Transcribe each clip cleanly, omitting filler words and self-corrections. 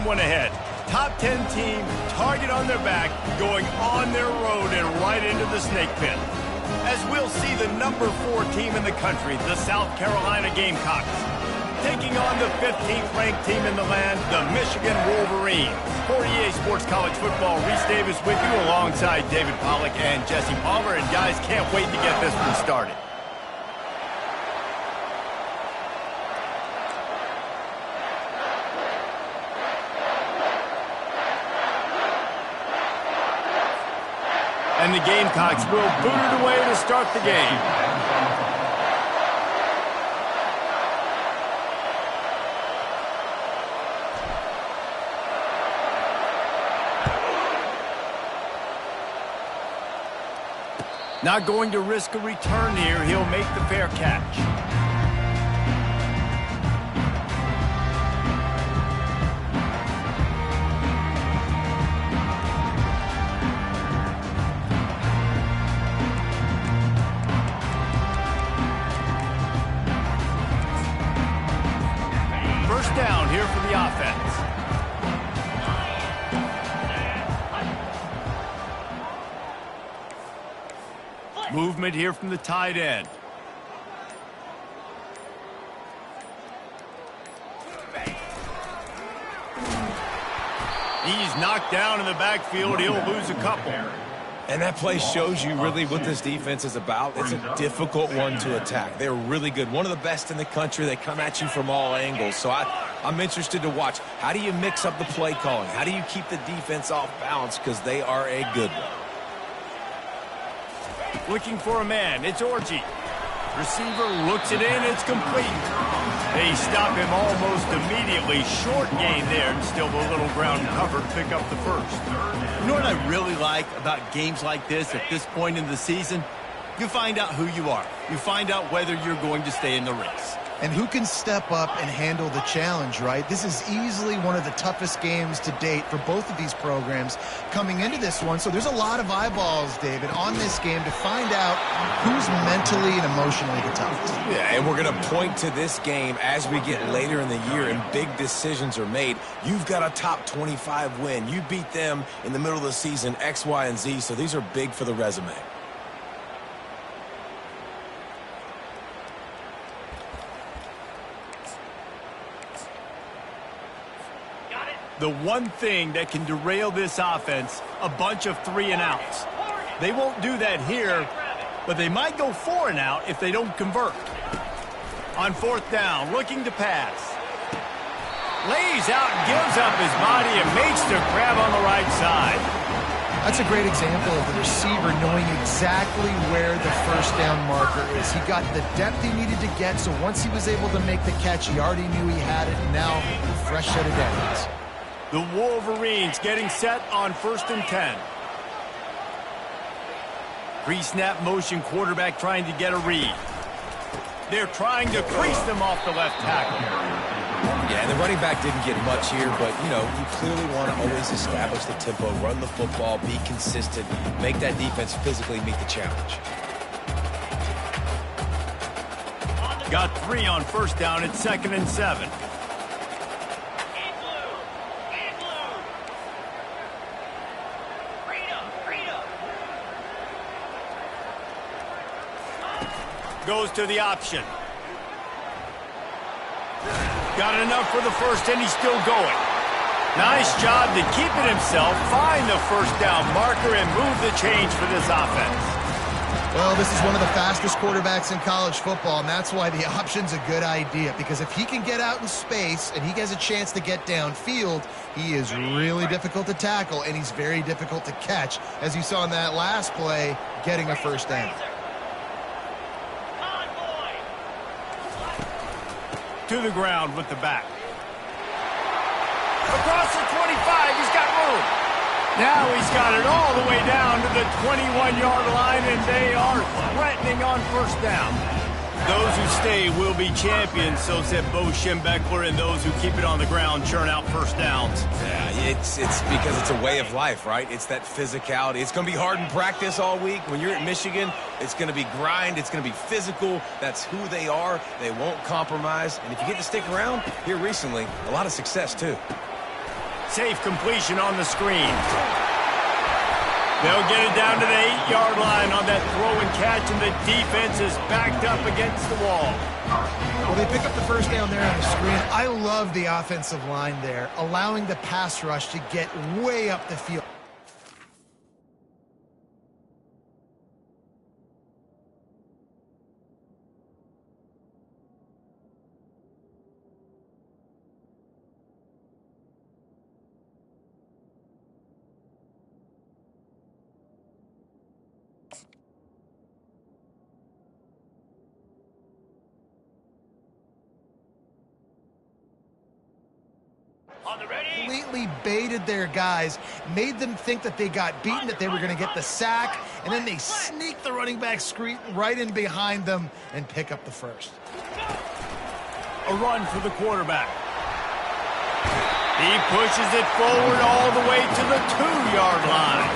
one ahead. Top 10 team, target on their back, going on their road and right into the snake pit. As we'll see the number 4 team in the country, the South Carolina Gamecocks, taking on the 15th ranked team in the land, the Michigan Wolverines. For EA Sports College Football, Reese Davis with you alongside David Pollack and Jesse Palmer. And guys, can't wait to get this one started. And the Gamecocks will boot it away to start the game. Not going to risk a return here. He'll make the fair catch. First down here for the offense. Movement here from the tight end. He's knocked down in the backfield. He'll lose a couple. And that play shows you really what this defense is about. It's a difficult one to attack. They're really good. One of the best in the country. They come at you from all angles. So I'm interested to watch. How do you mix up the play calling? How do you keep the defense off balance? Because they are a good one. Looking for a man. It's Orji. Receiver looks it in. It's complete. They stop him almost immediately. Short gain there, and still a little ground cover to pick up the first. You know what I really like about games like this at this point in the season? You find out who you are. You find out whether you're going to stay in the race. And who can step up and handle the challenge, right? This is easily one of the toughest games to date for both of these programs coming into this one. So there's a lot of eyeballs, David, on this game to find out who's mentally and emotionally the toughest. Yeah, and we're going to point to this game as we get later in the year and big decisions are made. You've got a top 25 win. You beat them in the middle of the season, X, Y, and Z. So these are big for the resume. The one thing that can derail this offense, a bunch of 3 and outs. They won't do that here, but they might go 4 and out if they don't convert. On 4th down, looking to pass. Lays out, gives up his body, and makes the grab on the right side. That's a great example of the receiver knowing exactly where the first down marker is. He got the depth he needed to get, so once he was able to make the catch, he already knew he had it, and now a fresh set of downs. The Wolverines getting set on 1st and 10. Pre-snap motion, quarterback trying to get a read. They're trying to crease them off the left tackle. Yeah, the running back didn't get much here, but, you know, you clearly want to always establish the tempo, run the football, be consistent, make that defense physically meet the challenge. Got 3 on 1st down. It's 2nd and 7. Goes to the option. Got enough for the first, and he's still going. Nice job to keep it himself, find the first down marker, and move the change for this offense. Well, this is one of the fastest quarterbacks in college football, and that's why the option's a good idea, because if he can get out in space and he has a chance to get downfield, he is really difficult to tackle, and he's very difficult to catch, as you saw in that last play, getting a first down. To the ground with the back. Across the 25, he's got room. Now he's got it all the way down to the 21-yard line, and they are threatening on 1st down. Those who stay will be champions, so said Bo Schembechler, and those who keep it on the ground churn out first downs. Yeah, it's because it's a way of life, right? It's that physicality. It's going to be hard in practice all week. When you're at Michigan, it's going to be grind. It's going to be physical. That's who they are. They won't compromise. And if you get to stick around, here recently, a lot of success too. Safe completion on the screen. They'll get it down to the 8-yard line on that throw and catch, and the defense is backed up against the wall. Well, they pick up the first down there on the screen. I love the offensive line there, allowing the pass rush to get way up the field. Completely baited their guys, made them think that they got beaten, that they were going to get the sack, and then they sneak the running back screen right in behind them and pick up the first. A run for the quarterback. He pushes it forward all the way to the 2-yard line.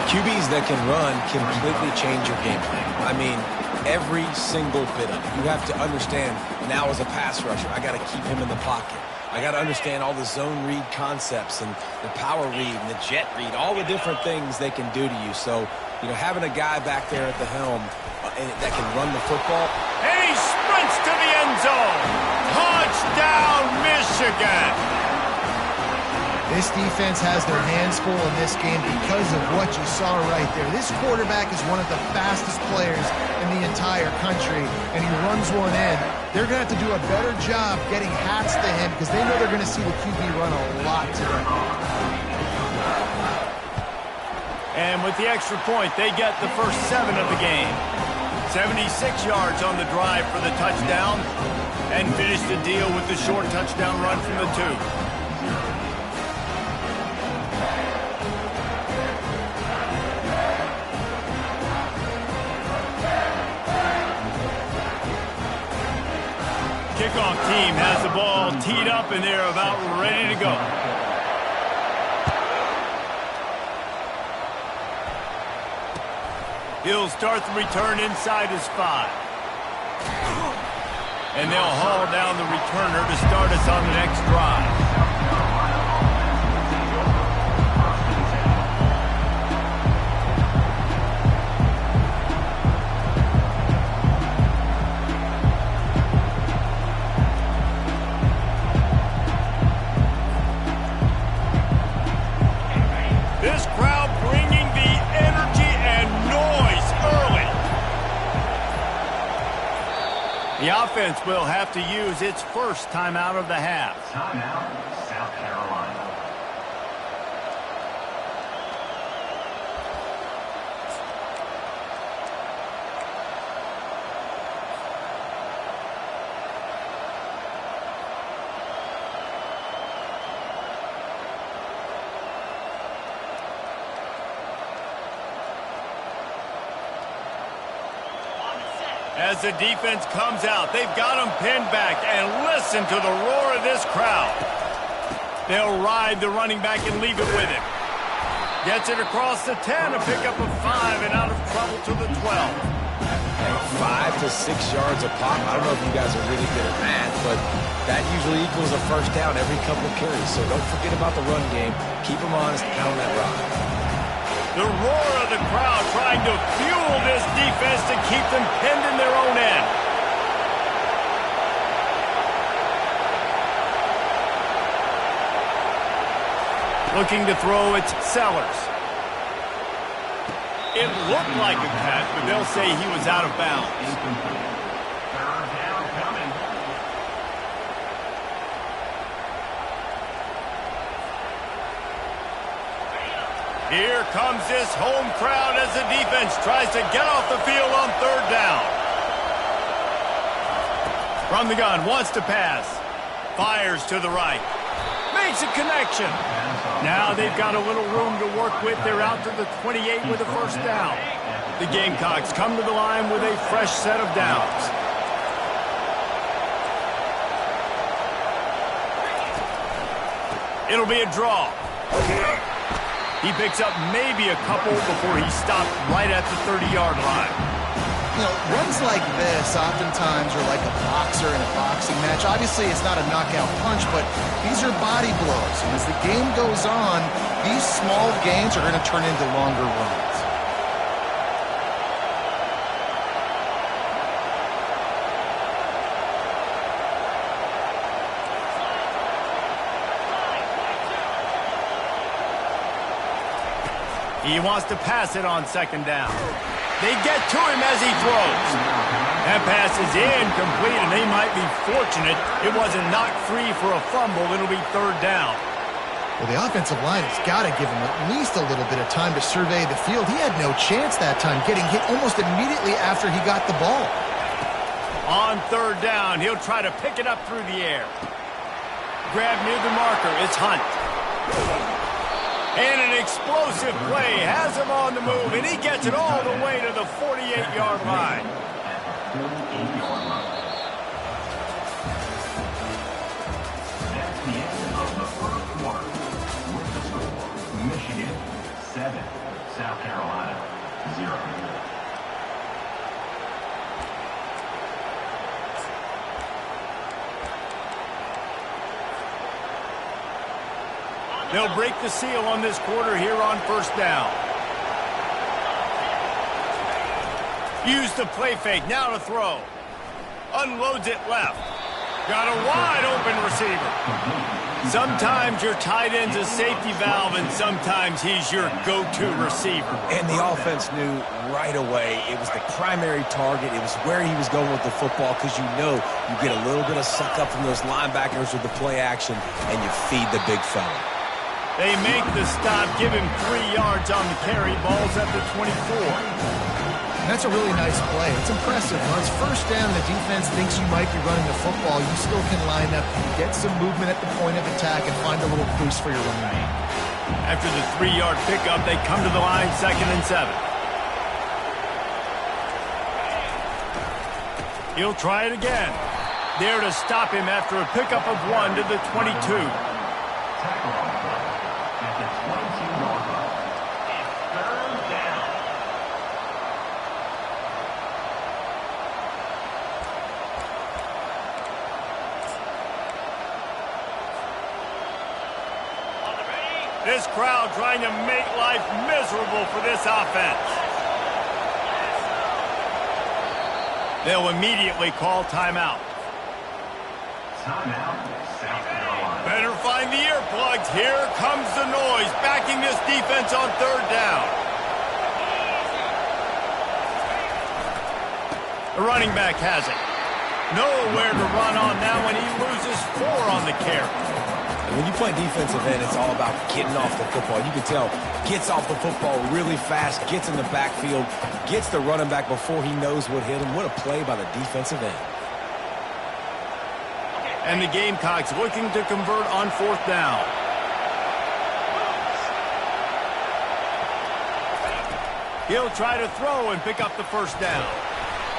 QBs that can run completely change your game plan. I mean, every single bit of it. You have to understand, now as a pass rusher, I got to keep him in the pocket. I got to understand all the zone read concepts and the power read and the jet read, all the different things they can do to you. So, you know, having a guy back there at the helm that can run the football. And he sprints to the end zone. Touchdown, Michigan. This defense has their hands full in this game because of what you saw right there. This quarterback is one of the fastest players in the entire country, and he runs one in. They're going to have to do a better job getting hats to him because they know they're going to see the QB run a lot today. And with the extra point, they get the first 7 of the game. 76 yards on the drive for the touchdown, and finish the deal with the short touchdown run from the 2. Kickoff team has the ball teed up, and they're about ready to go. He'll start the return inside his 5. And they'll haul down the returner to start us on the next drive. This crowd bringing the energy and noise early. The offense will have to use its first timeout of the half. Timeout, South Carolina. As the defense comes out, they've got them pinned back, and listen to the roar of this crowd. They'll ride the running back and leave it with him. Gets it across the 10, a pickup of 5, and out of trouble to the 12. 5 to 6 yards a pop. I don't know if you guys are really good at math, but that usually equals a first down every couple of carries. So don't forget about the run game. Keep them honest, pound that rock. The roar of the crowd trying to fuel this defense to keep them pinned in their own end. Looking to throw, it's Sellers. It looked like a catch, but they'll say he was out of bounds. Third down coming. Here comes this home crowd as the defense tries to get off the field on third down. From the gun, wants to pass. Fires to the right. Makes a connection. Now they've got a little room to work with. They're out to the 28 with a first down. The Gamecocks come to the line with a fresh set of downs. It'll be a draw. He picks up maybe a couple before he stopped right at the 30-yard line. You know, runs like this oftentimes are like a boxer in a boxing match. Obviously, it's not a knockout punch, but these are body blows. And as the game goes on, these small gains are going to turn into longer runs. He wants to pass it on second down. They get to him as he throws. That pass is incomplete, and they might be fortunate it wasn't knocked free for a fumble. It'll be third down. Well, the offensive line has got to give him at least a little bit of time to survey the field. He had no chance that time, getting hit almost immediately after he got the ball. On third down, he'll try to pick it up through the air. Grab near the marker. It's Hunt. And an explosive play has him on the move, and he gets it all the way to the 48-yard line. That's the end of the first quarter. With the score, Michigan 7, South Carolina 0. They'll break the seal on this quarter here on first down. Use the play fake, now to throw. Unloads it left. Got a wide open receiver. Sometimes your tight end's a safety valve, and sometimes he's your go-to receiver. And the offense knew right away it was the primary target. It was where he was going with the football, because you know you get a little bit of suck up from those linebackers with the play action, and you feed the big fella. They make the stop, give him 3 yards on the carry. Ball's at the 24. And that's a really nice play. It's impressive. When it's first down, the defense thinks you might be running the football. You still can line up, get some movement at the point of attack, and find a little boost for your running game. After the 3-yard pickup, they come to the line, 2nd and 7. He'll try it again. There to stop him after a pickup of 1 to the 22. Tackle on the play at the 22-yard line. It's third down. This crowd trying to make life miserable for this offense. They'll immediately call timeout. Timeout, South Carolina. Better find the earplugs. Here comes the noise, backing this defense on third down. The running back has it. Nowhere to run on that one. He loses 4 on the carry. And when you play defensive end, it's all about getting off the football. You can tell, gets off the football really fast, gets in the backfield, gets the running back before he knows what hit him. What a play by the defensive end. And the Gamecocks looking to convert on 4th down. He'll try to throw and pick up the first down.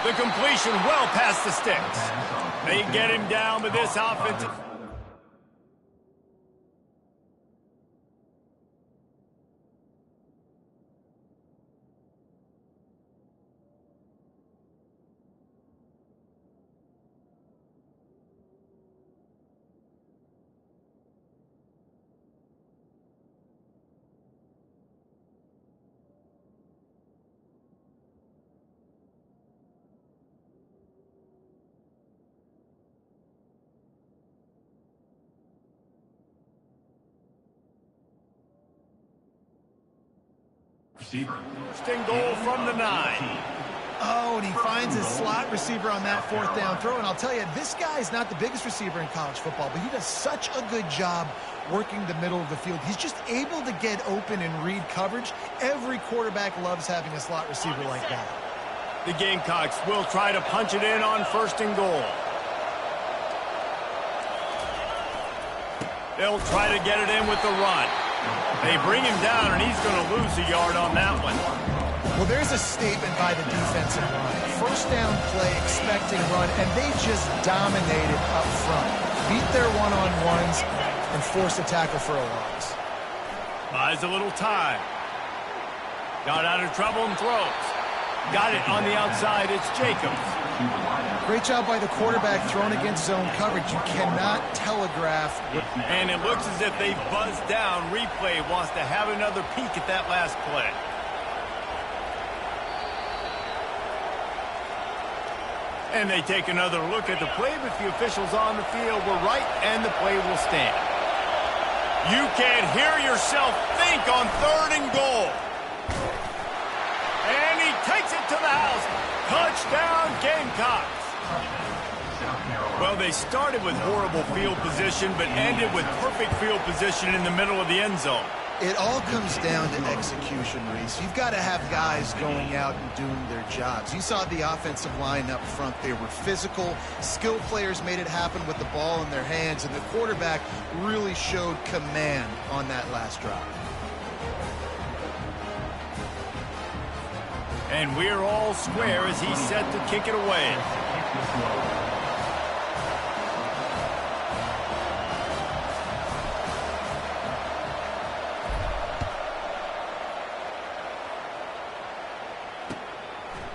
The completion well past the sticks. They get him down with this offensive. Receiver. First and goal from the 9. Oh, and he finds his slot receiver on that 4th down throw. And I'll tell you, this guy is not the biggest receiver in college football, but he does such a good job working the middle of the field. He's just able to get open and read coverage. Every quarterback loves having a slot receiver like that. The Gamecocks will try to punch it in on 1st and goal. They'll try to get it in with the run. They bring him down, and he's going to lose a yard on that one. Well, there's a statement by the defensive line. First down play, expecting run, and they just dominated up front. Beat their one-on-ones and forced a tackle for a loss. Buys a little time. Got out of trouble and throws. Got it on the outside. It's Jacobs. Great job by the quarterback thrown against zone coverage. You cannot telegraph. And it looks as if they buzzed down. Replay wants to have another peek at that last play. And they take another look at the play, but the officials on the field were right, and the play will stand. You can hear yourself think on 3rd and goal. And he takes it to the house. Touchdown, Gamecocks. Well, they started with horrible field position, but ended with perfect field position in the middle of the end zone. It all comes down to execution, Reese. You've got to have guys going out and doing their jobs. You saw the offensive line up front. They were physical. Skill players made it happen with the ball in their hands, and the quarterback really showed command on that last drive. And we're all square as he's set to kick it away.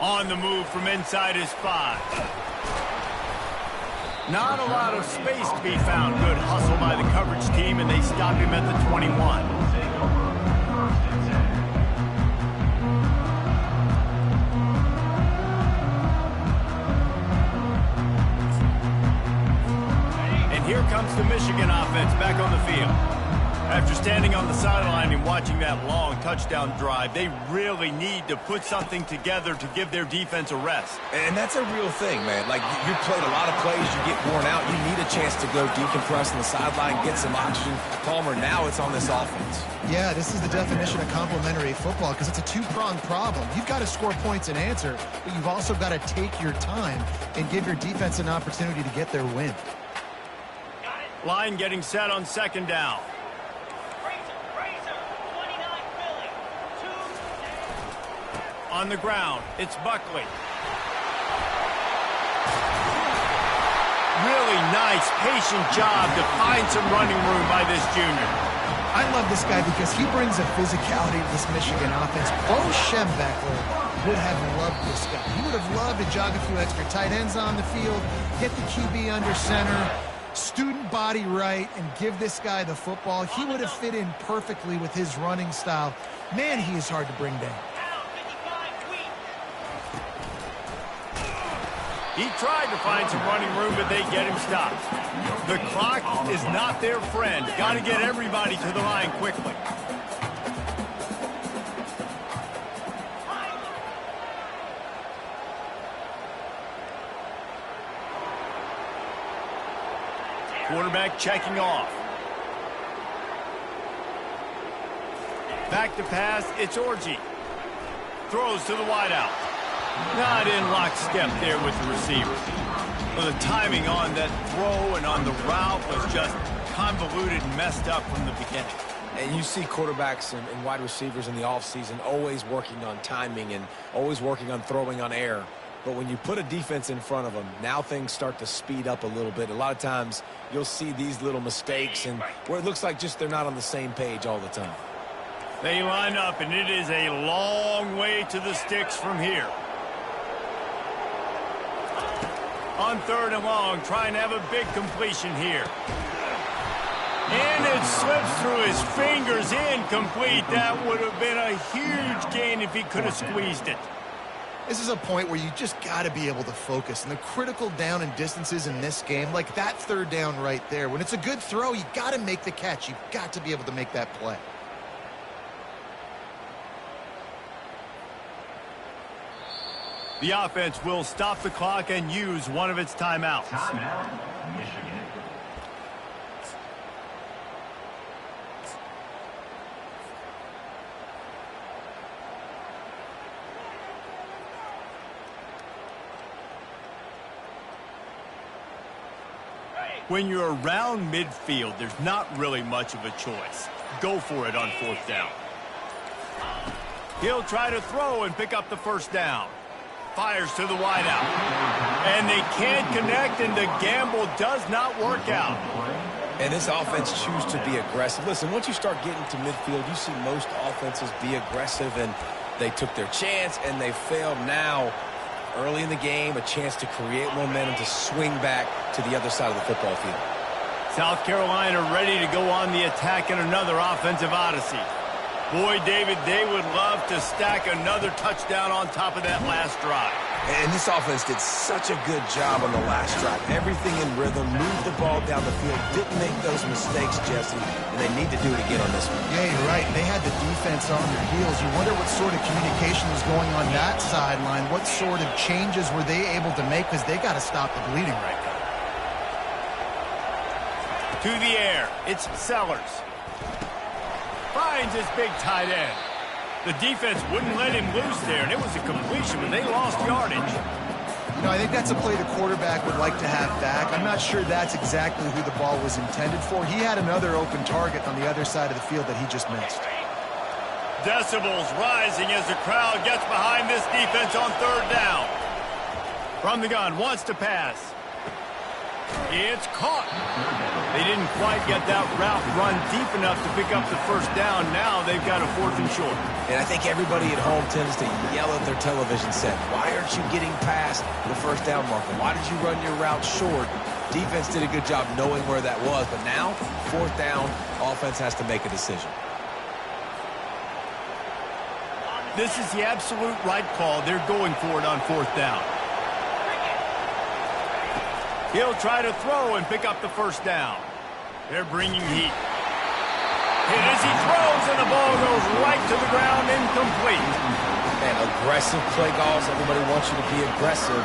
On the move from inside his 5. Not a lot of space to be found. Good hustle by the coverage team, and they stop him at the 21. And here comes the Michigan offense back on the field. After standing on the sideline and watching that long touchdown drive, they really need to put something together to give their defense a rest. And that's a real thing, man. Like, you played a lot of plays, you get worn out, you need a chance to go decompress on the sideline, get some oxygen. Palmer, now it's on this offense. Yeah, this is the definition of complementary football because it's a two-pronged problem. You've got to score points and answer, but you've also got to take your time and give your defense an opportunity to get their win. Line getting set on 2nd down. On the ground, it's Buckley. Really nice, patient job to find some running room by this junior. I love this guy because he brings a physicality to this Michigan offense. Bo Schembechler would have loved this guy. He would have loved to jog a few extra tight ends on the field, get the QB under center, student body right, and give this guy the football. He would have fit in perfectly with his running style. Man, he is hard to bring down. He tried to find some running room, but they get him stopped. The clock is not their friend. Got to get everybody to the line quickly. Quarterback checking off. Back to pass, it's Orji. Throws to the wideout. Not in lockstep there with the receiver. Well, the timing on that throw and on the route was just convoluted and messed up from the beginning. And you see quarterbacks and wide receivers in the offseason always working on timing and always working on throwing on air. But when you put a defense in front of them, now things start to speed up a little bit. A lot of times you'll see these little mistakes and where it looks like just they're not on the same page all the time. They line up, and it is a long way to the sticks from here. On 3rd and long, trying to have a big completion here. And it slips through his fingers, incomplete. That would have been a huge gain if he could have squeezed it. This is a point where you just got to be able to focus. And the critical down and distances in this game, like that 3rd down right there, when it's a good throw, you got to make the catch. You've got to be able to make that play. The offense will stop the clock and use one of its timeouts. Timeout, Michigan. When you're around midfield, there's not really much of a choice. Go for it on 4th down. He'll try to throw and pick up the 1st down. Fires to the wideout. And they can't connect, and the gamble does not work out. And this offense chooses to be aggressive. Listen, once you start getting to midfield, you see most offenses be aggressive, and They took their chance, and they failed. Now, early in the game, a chance to create momentum to swing back to the other side of the football field. South Carolina ready to go on the attack in another offensive odyssey. Boy, David, they would love to stack another touchdown on top of that last drive. And this offense did such a good job on the last drive. Everything in rhythm, moved the ball down the field, didn't make those mistakes, Jesse, and they need to do it again on this one. Yeah, you're right. They had the defense on their heels. You wonder what sort of communication was going on that sideline. What sort of changes were they able to make? Because they got to stop the bleeding right now. To the air, it's Sellers. Finds his big tight end. The defense wouldn't let him loose there, and it was a completion, but they lost yardage. You know, I think that's a play the quarterback would like to have back. I'm not sure that's exactly who the ball was intended for. He had another open target on the other side of the field that he just missed. Decibels rising as the crowd gets behind this defense on third down. From the gun, wants to pass. It's caught. They didn't quite get that route run deep enough to pick up the first down. Now they've got a 4th and short. And I think everybody at home tends to yell at their television set. Why aren't you getting past the first down marker? Why did you run your route short? Defense did a good job knowing where that was. But now, 4th down, offense has to make a decision. This is the absolute right call. They're going for it on 4th down. He'll try to throw and pick up the first down. They're bringing heat. Hit as he throws, and the ball goes right to the ground, incomplete. Man, aggressive play calls. Everybody wants you to be aggressive.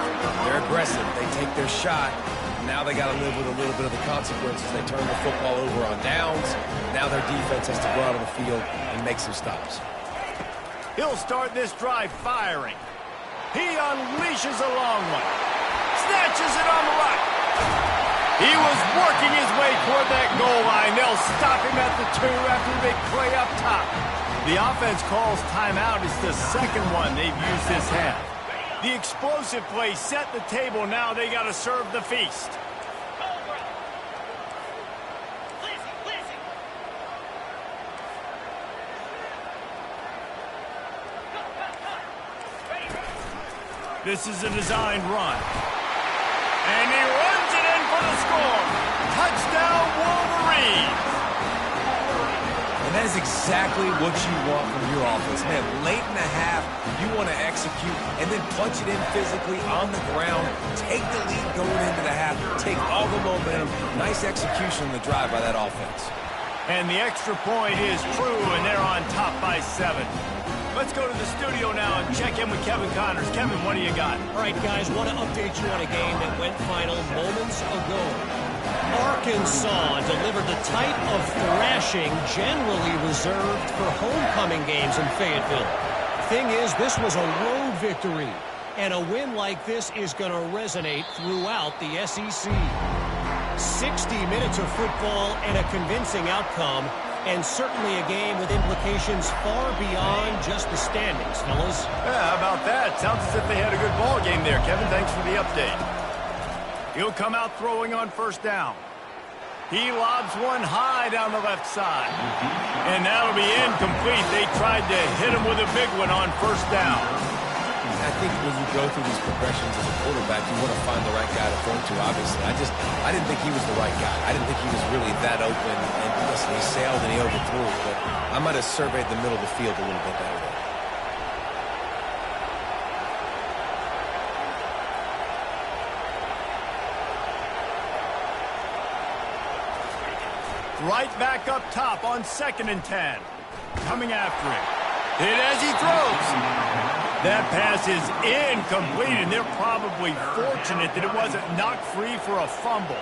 They're aggressive. They take their shot. Now they got to live with a little bit of the consequences. They turn the football over on downs. Now their defense has to go out on the field and make some stops. He'll start this drive firing. He unleashes a long one. Snatches it on the right. He was working his way toward that goal line. They'll stop him at the 2 after a big play up top. The offense calls timeout. It's the second one they've used this half. The explosive play set the table. Now they got to serve the feast. This is a designed run. And he runs it in for the score. Touchdown, Wolverines. And that is exactly what you want from your offense. Man, late in the half, you want to execute and then punch it in physically on the ground. Take the lead going into the half. Take all the momentum. Nice execution on the drive by that offense. And the extra point is true, and they're on top by 7. Let's go to the studio now and check in with Kevin Connors. Kevin, what do you got? All right, guys, want to update you on a game that went final moments ago. Arkansas delivered the type of thrashing generally reserved for homecoming games in Fayetteville. Thing is, this was a road victory, and a win like this is going to resonate throughout the SEC. 60 minutes of football and a convincing outcome, and certainly a game with implications far beyond just the standings, fellas. Yeah, how about that? Sounds as if they had a good ball game there, Kevin. Thanks for the update. He'll come out throwing on first down. He lobs one high down the left side. And that'll be incomplete. They tried to hit him with a big one on first down. I think when you go through these progressions as a quarterback, you want to find the right guy to throw to, obviously. I didn't think he was the right guy. I didn't think he was really that open. And listen, he sailed and he overthrew it, but I might have surveyed the middle of the field a little bit better there. Right back up top on 2nd and 10. Coming after him. Hit as he throws. That pass is incomplete, and they're probably fortunate that it wasn't knocked free for a fumble.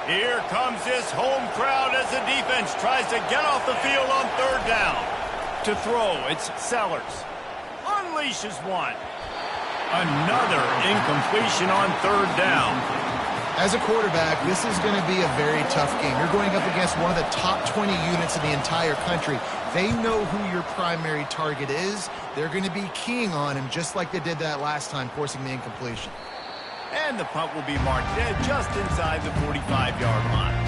Here comes this home crowd as the defense tries to get off the field on 3rd down. To throw, it's Sellers. Unleashes one. Another incompletion on 3rd down. As a quarterback, this is going to be a very tough game. You're going up against one of the top 20 units in the entire country. They know who your primary target is. They're going to be keying on him just like they did that last time, forcing the incompletion. And the punt will be marked dead just inside the 45-yard line.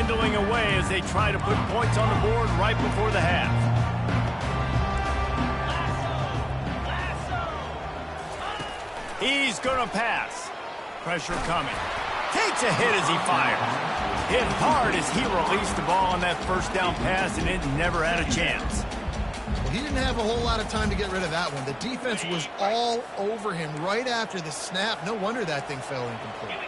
dwindling away as they try to put points on the board right before the half. He's going to pass. Pressure coming. Takes a hit as he fires. Hit hard as he released the ball on that first down pass, and it never had a chance. Well, he didn't have a whole lot of time to get rid of that one. The defense was all over him right after the snap. No wonder that thing fell incomplete.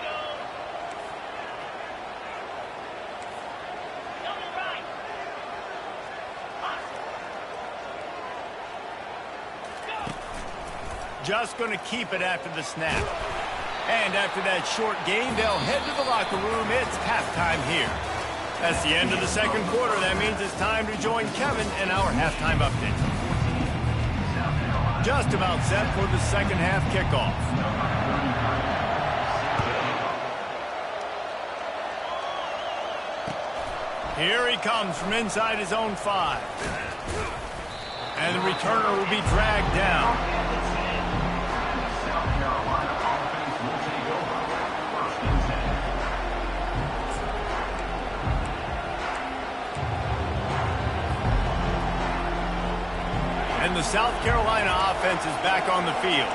Just going to keep it after the snap. And after that short game, they'll head to the locker room. It's halftime here. That's the end of the second quarter. That means it's time to join Kevin in our halftime update. Just about set for the second half kickoff. Here he comes from inside his own 5. And the returner will be dragged down. And the South Carolina offense is back on the field.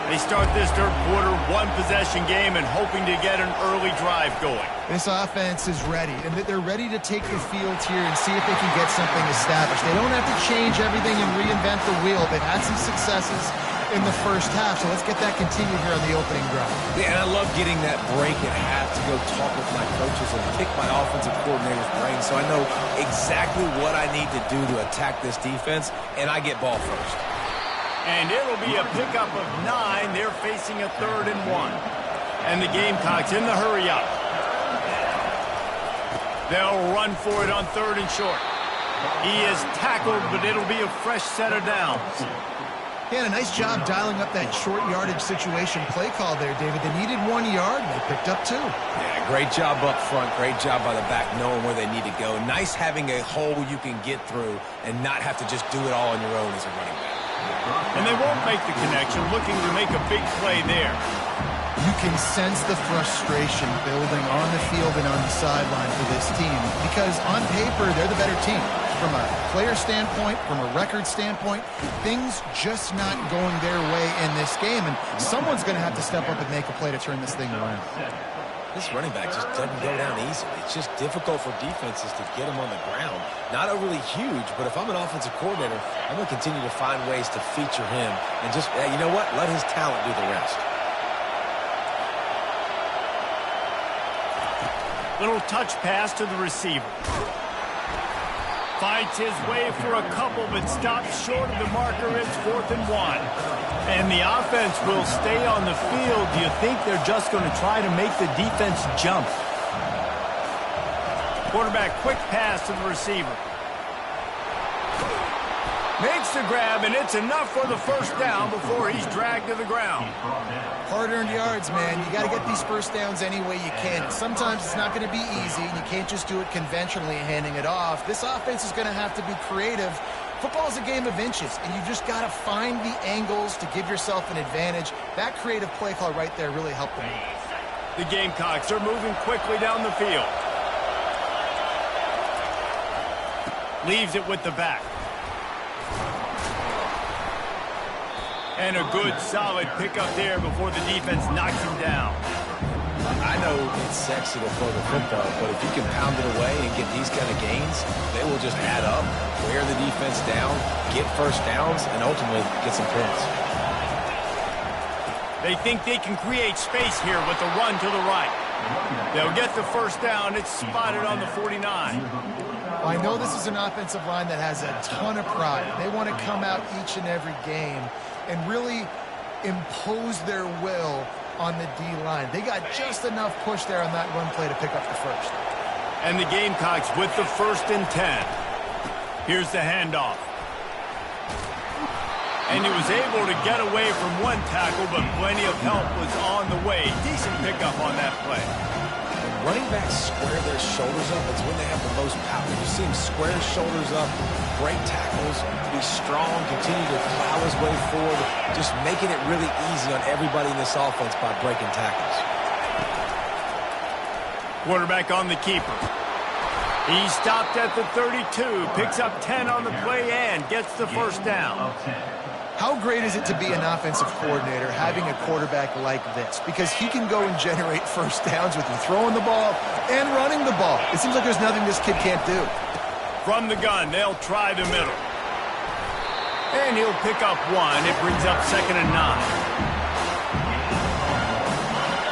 They start this third quarter one-possession game and hoping to get an early drive going. This offense is ready, and they're ready to take the field here and see if they can get something established. They don't have to change everything and reinvent the wheel. They've had some successes in the first half, so let's get that continued here on the opening drive. Yeah, and I love getting that break at half to go talk with my coaches and pick my offensive coordinator's brain so I know exactly what I need to do to attack this defense, and I get ball first. And it'll be a pickup of 9. They're facing a 3rd and 1. And the Gamecocks in the hurry up. They'll run for it on 3rd and short. He is tackled, but it'll be a fresh set of downs. He had a nice job dialing up that short yardage situation play call there, David. They needed 1 yard, and they picked up 2. Yeah, great job up front. Great job by the back knowing where they need to go. Nice having a hole you can get through and not have to just do it all on your own as a running back. And they won't make the connection, looking to make a big play there. You can sense the frustration building on the field and on the sideline for this team because on paper, they're the better team. From a player standpoint, from a record standpoint, things just not going their way in this game, and someone's going to have to step up and make a play to turn this thing around. This running back just doesn't go down easily. It's just difficult for defenses to get him on the ground. Not overly huge, but if I'm an offensive coordinator, I'm going to continue to find ways to feature him and just, you know what, let his talent do the rest. Little touch pass to the receiver. Fights his way for a couple, but stops short of the marker. It's 4th and 1. And the offense will stay on the field. Do you think they're just going to try to make the defense jump? Quarterback, quick pass to the receiver. Makes the grab, and it's enough for the first down before he's dragged to the ground. Hard-earned yards, man. You got to get these first downs any way you can. And sometimes it's not going to be easy, and you can't just do it conventionally handing it off. This offense is going to have to be creative. Football's a game of inches, and you've just got to find the angles to give yourself an advantage. That creative play call right there really helped them. The Gamecocks are moving quickly down the field. Leaves it with the back. And a good, solid pickup there before the defense knocks him down. I know it's sexy to throw the football, but if you can pound it away and get these kind of gains, they will just add up, wear the defense down, get first downs, and ultimately get some points. They think they can create space here with the run to the right. They'll get the first down. It's spotted on the 49. Well, I know this is an offensive line that has a ton of pride. They want to come out each and every game and really impose their will on the D-line. They got just enough push there on that run play to pick up the first. And the Gamecocks with the 1st and 10. Here's the handoff. And he was able to get away from one tackle, but plenty of help was on the way. Decent pickup on that play. When running backs square their shoulders up, it's when they have the most power. You see him square his shoulders up, break tackles, be strong, continue to plow his way forward, just making it really easy on everybody in this offense by breaking tackles. Quarterback on the keeper. He stopped at the 32, picks up 10 on the play and gets the first down. How great is it to be an offensive coordinator having a quarterback like this? Because he can go and generate first downs with you throwing the ball and running the ball. It seems like there's nothing this kid can't do. From the gun, they'll try the middle. And he'll pick up one. It brings up 2nd and 9.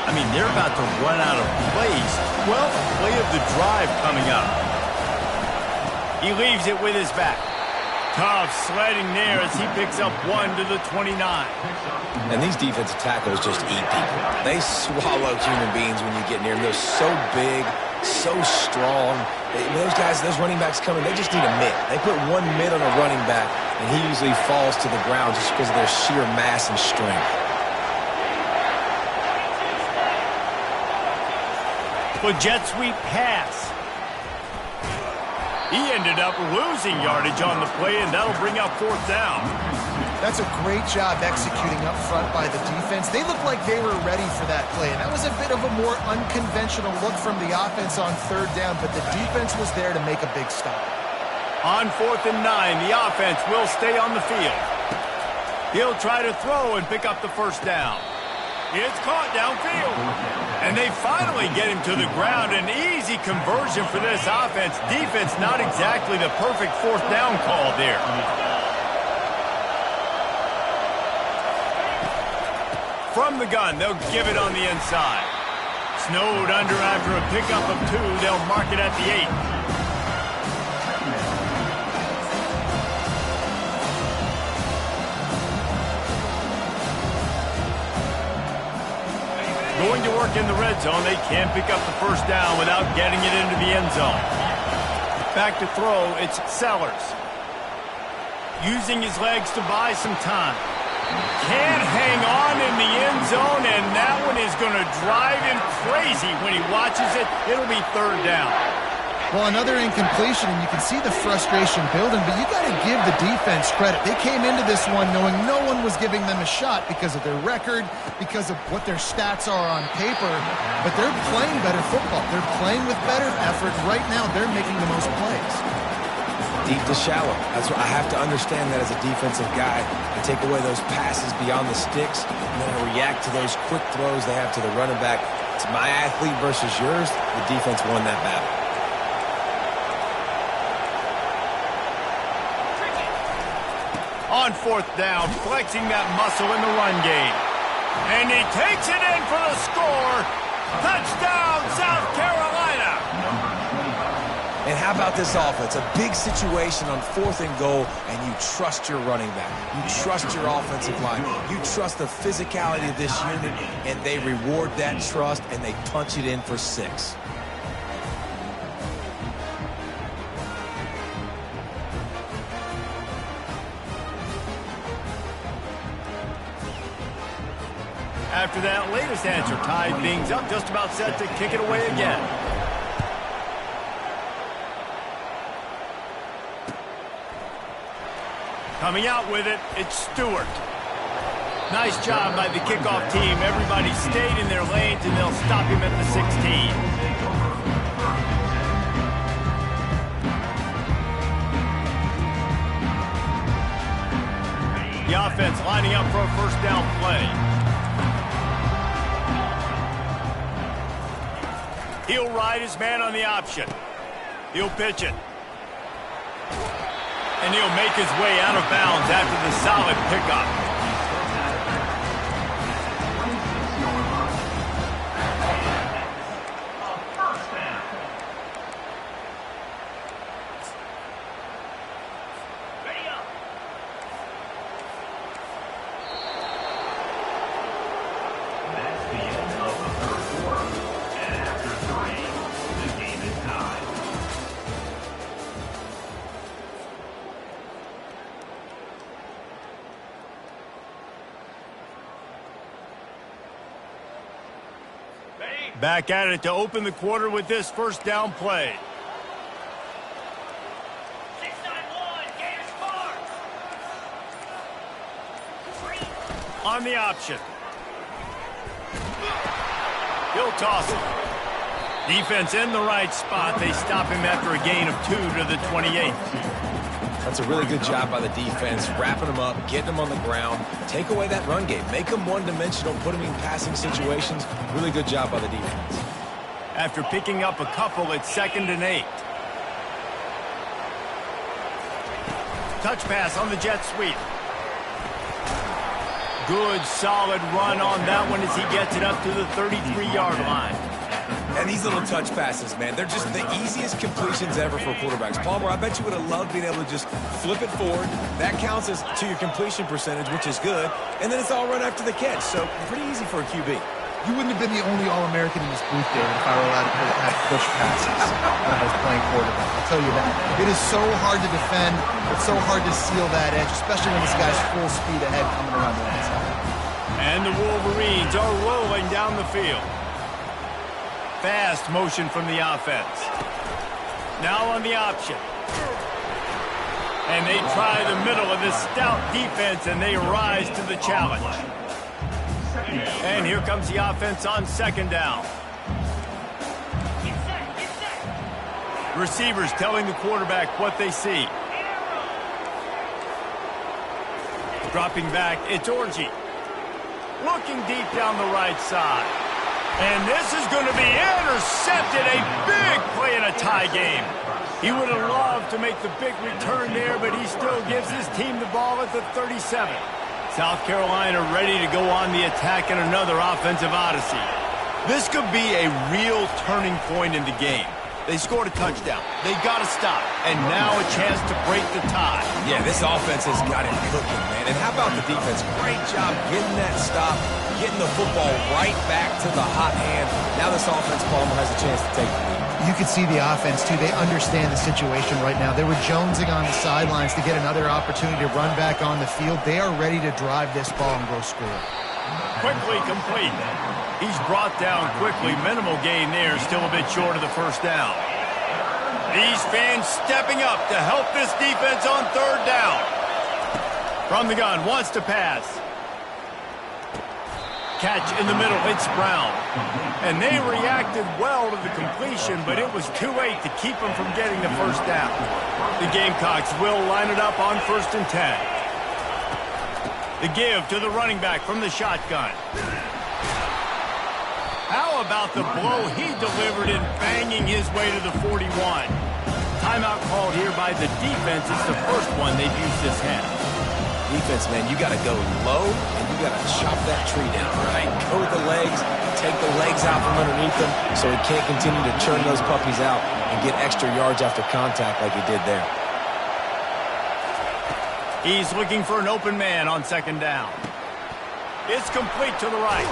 I mean, they're about to run out of plays. 12th play of the drive coming up. He leaves it with his back. Tough sledding there as he picks up 1 to the 29. And these defensive tackles just eat people. They swallow human beings when you get near them. They're so big, so strong. Those guys, those running backs coming, they just need a mitt. They put one mitt on a running back, and he usually falls to the ground just because of their sheer mass and strength. The jet sweep pass. He ended up losing yardage on the play, and that'll bring up 4th down. That's a great job executing up front by the defense. They looked like they were ready for that play, and that was a bit of a more unconventional look from the offense on 3rd down, but the defense was there to make a big stop. On 4th and 9, the offense will stay on the field. He'll try to throw and pick up the first down. It's caught downfield. And they finally get him to the ground. An easy conversion for this offense. Defense not exactly the perfect 4th down call there. From the gun, they'll give it on the inside. Snowed under after a pickup of 2. They'll mark it at the 8. Going to work in the red zone. They can pick up the first down without getting it into the end zone. Back to throw, it's Sellers. Using his legs to buy some time. Can't hang on in the end zone, and that one is going to drive him crazy when he watches it. It'll be 3rd down. Well, another incompletion, and you can see the frustration building, but you got to give the defense credit. They came into this one knowing no one was giving them a shot because of their record, because of what their stats are on paper, but they're playing better football. They're playing with better effort. Right now, they're making the most plays. Deep to shallow. That's what I have to understand that as a defensive guy. I take away those passes beyond the sticks, and then I react to those quick throws they have to the running back. It's my athlete versus yours. The defense won that battle. On 4th down, flexing that muscle in the run game. And he takes it in for the score. Touchdown, South Carolina. And how about this offense? A big situation on 4th and goal, and you trust your running back. You trust your offensive line. You trust the physicality of this unit, and they reward that trust, and they punch it in for 6. After that latest answer tied things up, just about set to kick it away again. Coming out with it, it's Stewart. Nice job by the kickoff team. Everybody stayed in their lanes, and they'll stop him at the 16. The offense lining up for a first down play. He'll ride his man on the option. He'll pitch it. And he'll make his way out of bounds after the solid pickup. Back at it to open the quarter with this first down play. 6-9-1, Gators Park. On the option. He'll toss it. Defense in the right spot. They stop him after a gain of 2 to the 28. That's a really good job by the defense, wrapping them up, getting them on the ground, take away that run game, make them one-dimensional, put them in passing situations. Really good job by the defense. After picking up a couple, it's 2nd and 8. Touch pass on the jet sweep. Good, solid run on that one as he gets it up to the 33-yard line. And these little touch passes, man, they're just the easiest completions ever for quarterbacks. Palmer, I bet you would have loved being able to just flip it forward. That counts as to your completion percentage, which is good. And then it's all run after the catch, so pretty easy for a QB. You wouldn't have been the only All-American in this booth, David, if I were allowed to have push passes when I was playing quarterback. I'll tell you that. It is so hard to defend. It's so hard to seal that edge, especially when this guy's full speed ahead coming around the outside. And the Wolverines are rolling down the field. Fast motion from the offense. Now on the option. And they try the middle of this stout defense, and they rise to the challenge. And here comes the offense on 2nd down. Receivers telling the quarterback what they see. Dropping back, it's Orji. Looking deep down the right side. And this is going to be intercepted. A big play in a tie game. He would have loved to make the big return there, but he still gives his team the ball at the 37. South Carolina ready to go on the attack in another offensive odyssey. This could be a real turning point in the game. They scored a touchdown. They got to stop. And now a chance to break the tie. Yeah, this offense has got it cooking, man. And how about the defense? Great job getting that stop, getting the football right back to the hot hand. Now this offense, Palmer, has a chance to take the lead. You could see the offense, too. They understand the situation right now. They were jonesing on the sidelines to get another opportunity to run back on the field. They are ready to drive this ball and go score. Quickly complete. He's brought down quickly. Minimal gain there. Still a bit short of the 1st down. These fans stepping up to help this defense on 3rd down. From the gun, wants to pass. Catch in the middle, it's Brown. And they reacted well to the completion, but it was too late to keep them from getting the 1st down. The Gamecocks will line it up on 1st and 10. The give to the running back from the shotgun. How about the blow he delivered in banging his way to the 41? Timeout called here by the defense. It's the first one they've used this half. Defense, man, you got to go low, and you got to chop that tree down, right? Go with the legs, take the legs out from underneath him so he can't continue to churn those puppies out and get extra yards after contact like he did there. He's looking for an open man on 2nd down. It's complete to the right.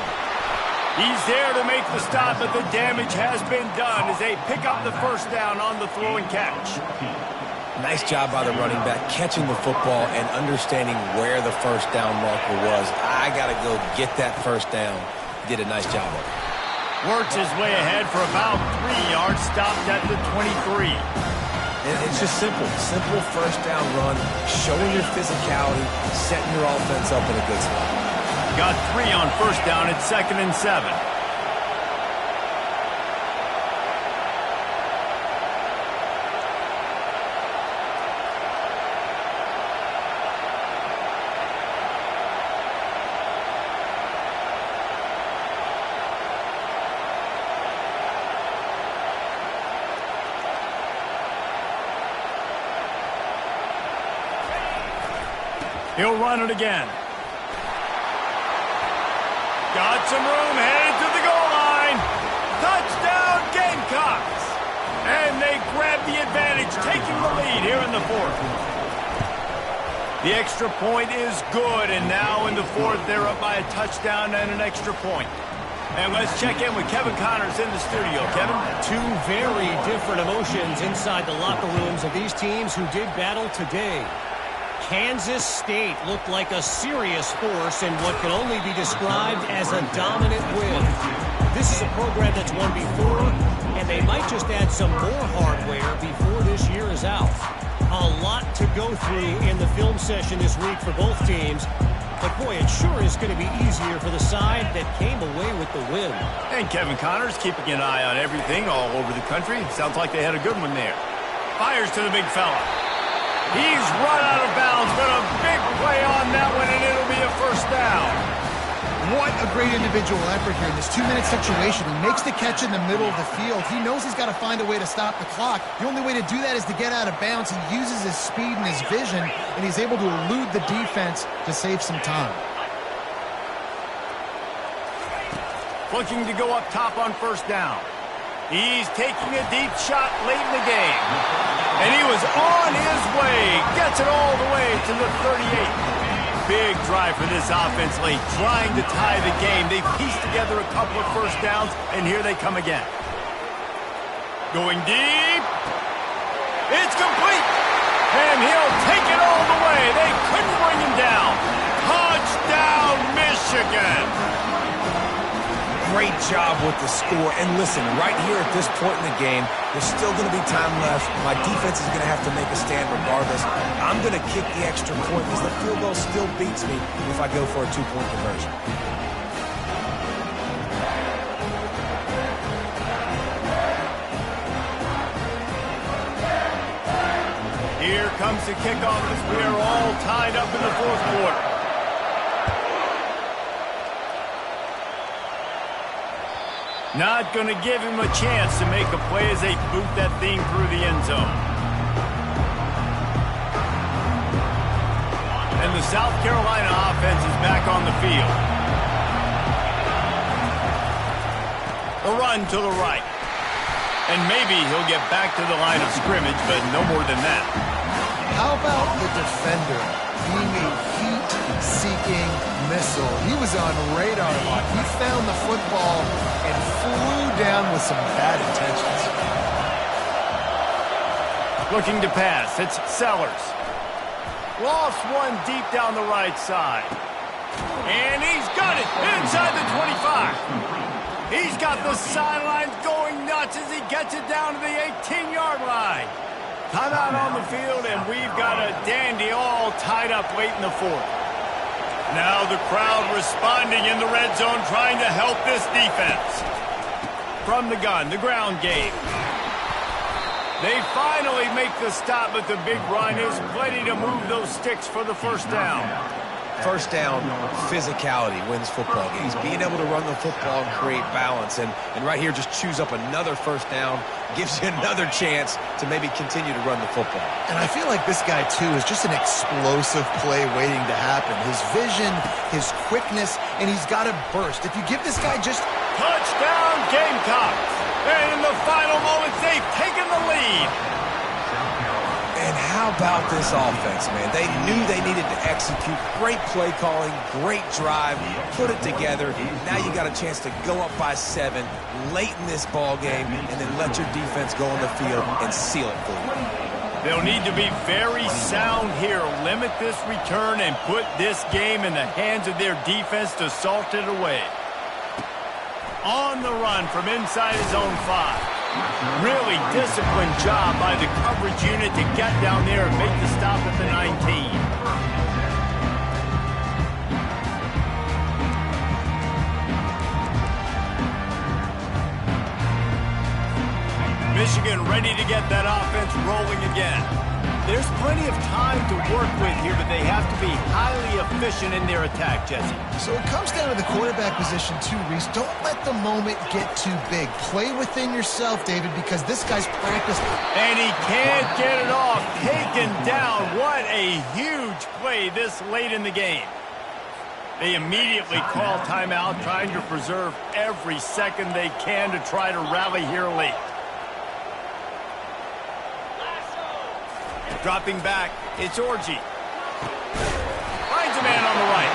He's there to make the stop, but the damage has been done as they pick up the 1st down on the throw and catch. Nice job by the running back, catching the football and understanding where the 1st down marker was. I got to go get that 1st down. He did a nice job of it. Works his way ahead for about 3 yards, stopped at the 23. And it's just simple. Simple 1st down run, showing your physicality, setting your offense up in a good spot. Got 3 on 1st down. It's 2nd and 7. He'll run it again. Got some room, headed to the goal line. Touchdown, Gamecocks. And they grab the advantage, taking the lead here in the 4th. The extra point is good, and now in the 4th, they're up by a touchdown and an extra point. And let's check in with Kevin Connors in the studio. Kevin? Two very different emotions inside the locker rooms of these teams who did battle today. Kansas State looked like a serious force in what can only be described as a dominant win. This is a program that's won before, and they might just add some more hardware before this year is out. A lot to go through in the film session this week for both teams, but boy, it sure is going to be easier for the side that came away with the win. And Kevin Connors keeping an eye on everything all over the country. Sounds like they had a good one there. Fires to the big fella. He's run out of bounds, but a big play on that one, and it'll be a first down. What a great individual effort here in this 2-minute situation. He makes the catch in the middle of the field. He knows he's got to find a way to stop the clock. The only way to do that is to get out of bounds. He uses his speed and his vision, and he's able to elude the defense to save some time. Looking to go up top on first down. He's taking a deep shot late in the game. And he was on his way. Gets it all the way to the 38. Big drive for this offense late, trying to tie the game. They pieced together a couple of first downs, and here they come again. Going deep. It's complete. And he'll take it all the way. They couldn't bring him down. Touchdown, Michigan. Great job with the score. And listen, right here at this point in the game, there's still going to be time left. My defense is going to have to make a stand regardless. I'm going to kick the extra point because the field goal still beats me if I go for a 2-point conversion. Here comes the kickoff as we are all tied up in the fourth quarter. Not going to give him a chance to make a play as they boot that thing through the end zone. And the South Carolina offense is back on the field. A run to the right. And maybe he'll get back to the line of scrimmage, but no more than that. How about the defender being a heat-seeking missile? He was on radar lock. He found the football and flew down with some bad intentions. Looking to pass. It's Sellers. Lost one deep down the right side. And he's got it inside the 25. He's got the sidelines going nuts as he gets it down to the 18-yard line. Timeout on the field, and we've got a dandy all tied up late in the fourth. Now the crowd responding in the red zone, trying to help this defense. From the gun, the ground game. They finally make the stop, but the big run is plenty to move those sticks for the first down. First down, physicality wins football games. Being able to run the football and create balance. And right here, just choose up another first down. Gives you another chance to maybe continue to run the football. And I feel like this guy, too, is just an explosive play waiting to happen. His vision, his quickness, and he's got to burst. If you give this guy just... Touchdown, Gamecocks! And in the final moments, they've taken the lead. And how about this offense, man? They knew they needed to execute. Great play calling, great drive, put it together. Now you got a chance to go up by 7 late in this ball game and then let your defense go on the field and seal it for you. They'll need to be very sound here. Limit this return and put this game in the hands of their defense to salt it away. On the run from inside his own 5. Really disciplined job by the coverage unit to get down there and make the stop at the 19. Michigan ready to get that offense rolling again. There's plenty of time to work with here, but they have to be highly efficient in their attack, Jesse. So it comes down to the quarterback position too, Reese. Don't let the moment get too big. Play within yourself, David, because this guy's practiced. And he can't get it off. Taken down. What a huge play this late in the game. They immediately call timeout, trying to preserve every second they can to try to rally here late. Dropping back, it's Orji. Finds a man on the right.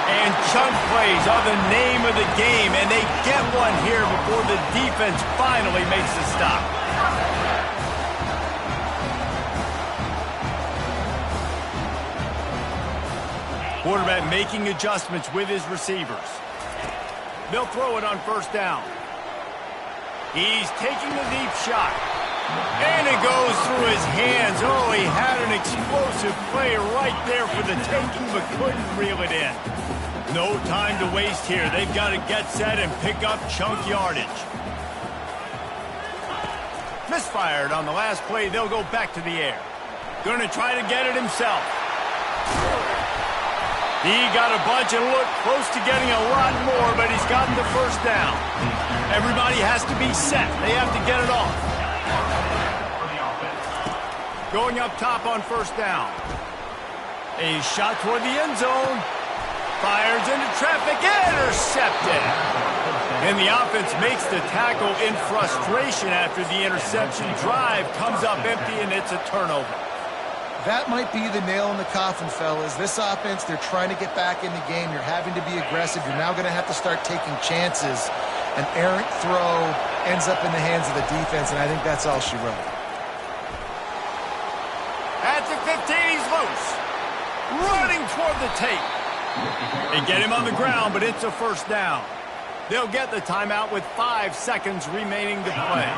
And chunk plays are the name of the game, and they get one here before the defense finally makes the stop. Quarterback making adjustments with his receivers. They'll throw it on first down. He's taking the deep shot. And it goes through his hands. Oh, he had an explosive play right there for the taking, but couldn't reel it in. No time to waste here. They've got to get set and pick up chunk yardage. Misfired on the last play. They'll go back to the air. Going to try to get it himself. He got a bunch and looked close to getting a lot more, but he's gotten the first down. Everybody has to be set. They have to get it off. Going up top on first down. A shot toward the end zone. Fires into traffic. Intercepted. And the offense makes the tackle in frustration after the interception. Drive comes up empty, and it's a turnover. That might be the nail in the coffin, fellas. This offense, they're trying to get back in the game. You're having to be aggressive. You're now going to have to start taking chances. An errant throw ends up in the hands of the defense, and I think that's all she wrote. At the 15, he's loose. Running toward the tape. They get him on the ground, but it's a first down. They'll get the timeout with 5 seconds remaining to play.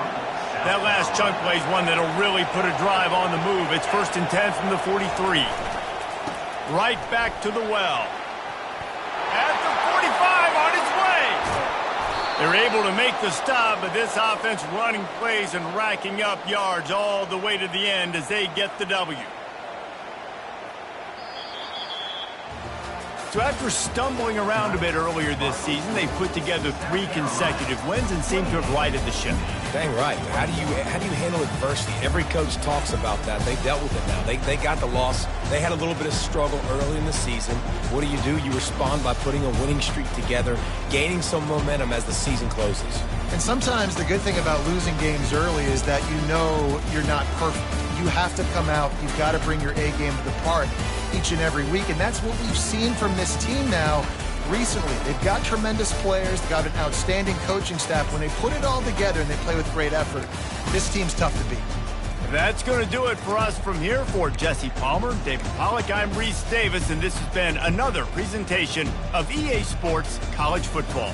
That last chunk play is one that'll really put a drive on the move. It's 1st and 10 from the 43. Right back to the well. At the 45, on its way. They're able to make the stop, but this offense running plays and racking up yards all the way to the end as they get the W. So after stumbling around a bit earlier this season, they put together 3 consecutive wins and seem to have righted the ship. Dang right. How do you handle adversity? Every coach talks about that. They dealt with it now. They got the loss. They had a little bit of struggle early in the season. What do? You respond by putting a winning streak together, gaining some momentum as the season closes. And sometimes the good thing about losing games early is that you know you're not perfect. You have to come out. You've got to bring your A game to the part each and every week, and that's what we've seen from this team now recently. They've got tremendous players, they've got an outstanding coaching staff. When they put it all together and they play with great effort, this team's tough to beat. That's going to do it for us from here. For Jesse Palmer, David Pollack, I'm Reese Davis, and this has been another presentation of EA Sports College Football.